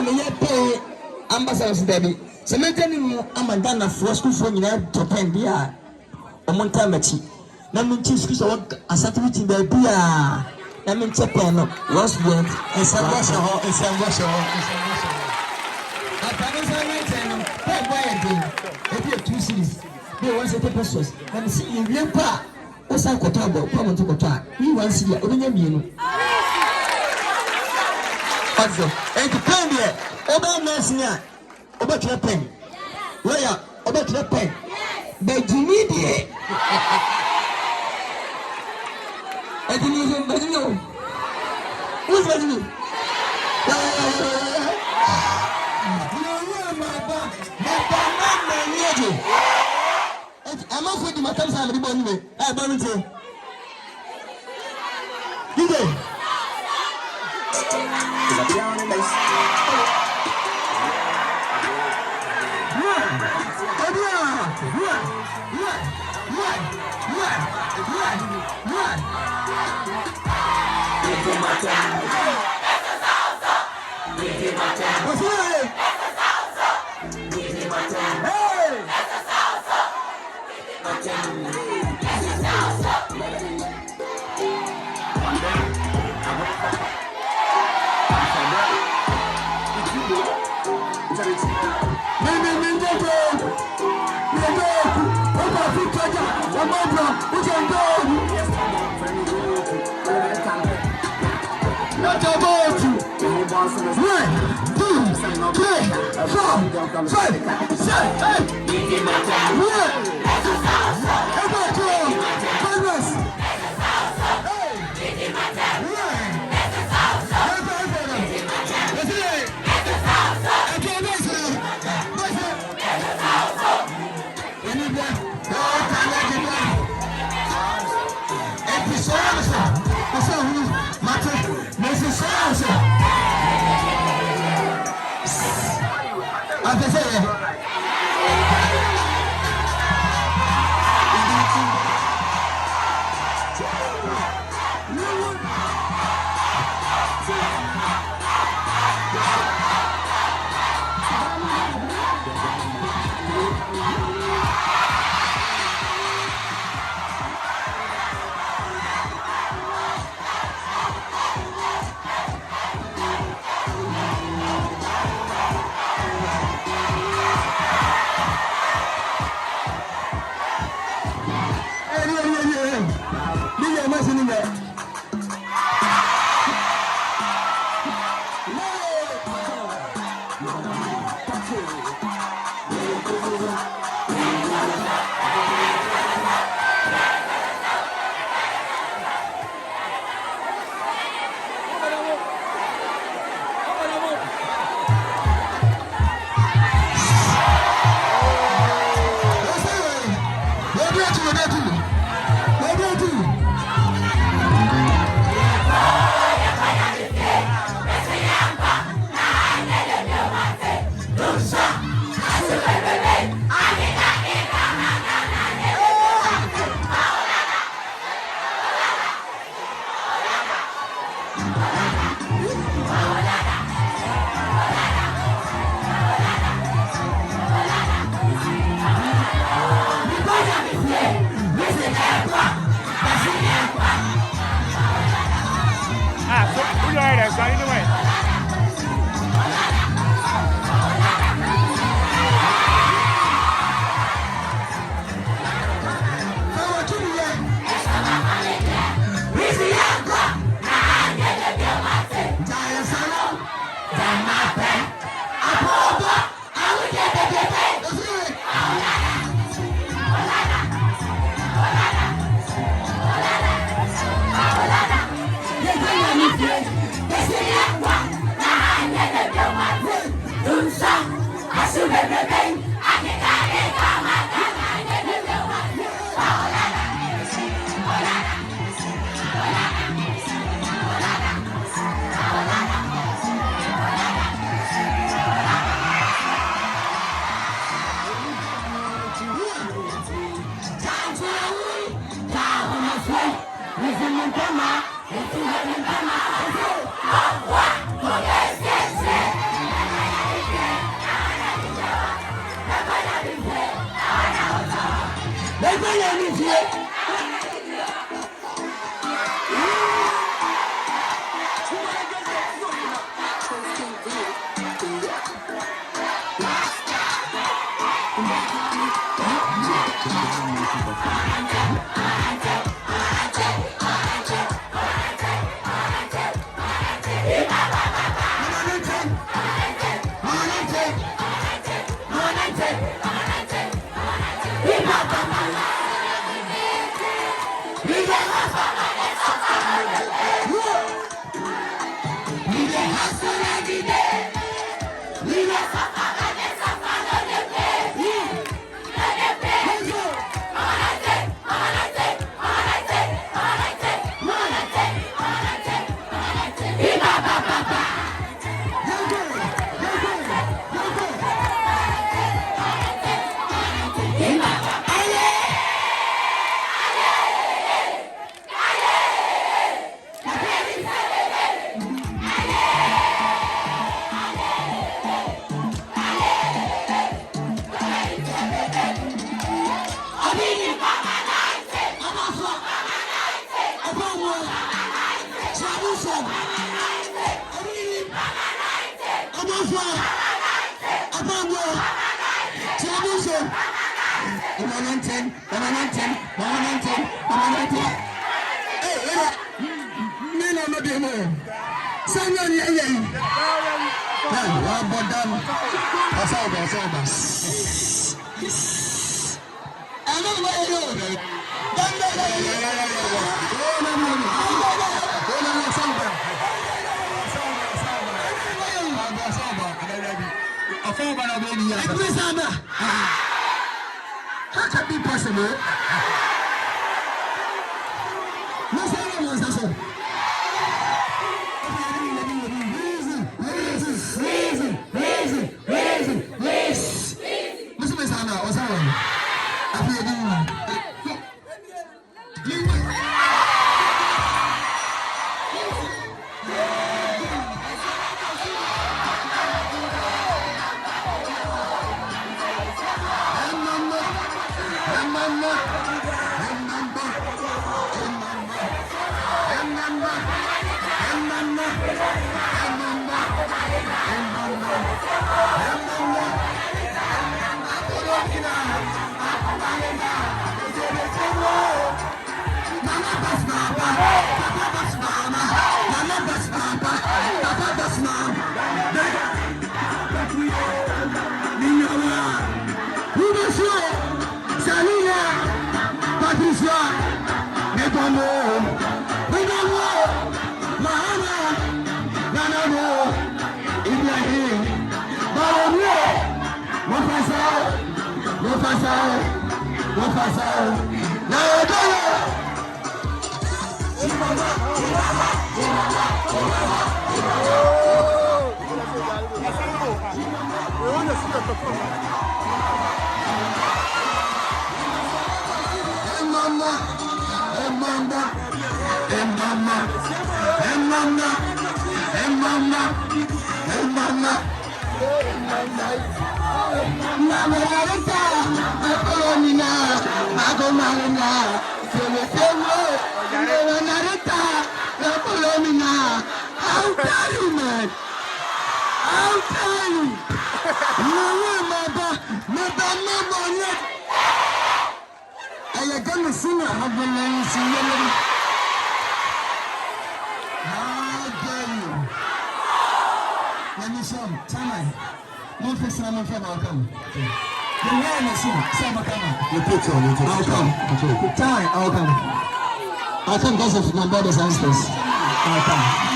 me pay ambassadors baby. So me tell you I'm done for school for you to pen bia. Omonta machi. Na me teach school so asatiti baby ah. Na me check no was went and some wash ho and some wash ho. Apana say me tell no. Hey boy again. If you 2 series. They want to take pesos. Na me see you pa. Osa koto abo, pa mo to koto a. We wan see ya obenya mienu. Also, and to pen there, Oba Nasia, Oba Trapen. Where Oba Trapen? But you need it. I didn't know. Who's with me? I'm not going to my cousin. I'm going to you know. How can it be possible? How dare you, man? How dare you? I got the singer. How dare you? Let me show him. Time. One person I'm from. I'll come. The man is here. Sam, I'll come. You put on. I'll come. Time. I'll come. I'll come because of my brothers and sisters. I'll come.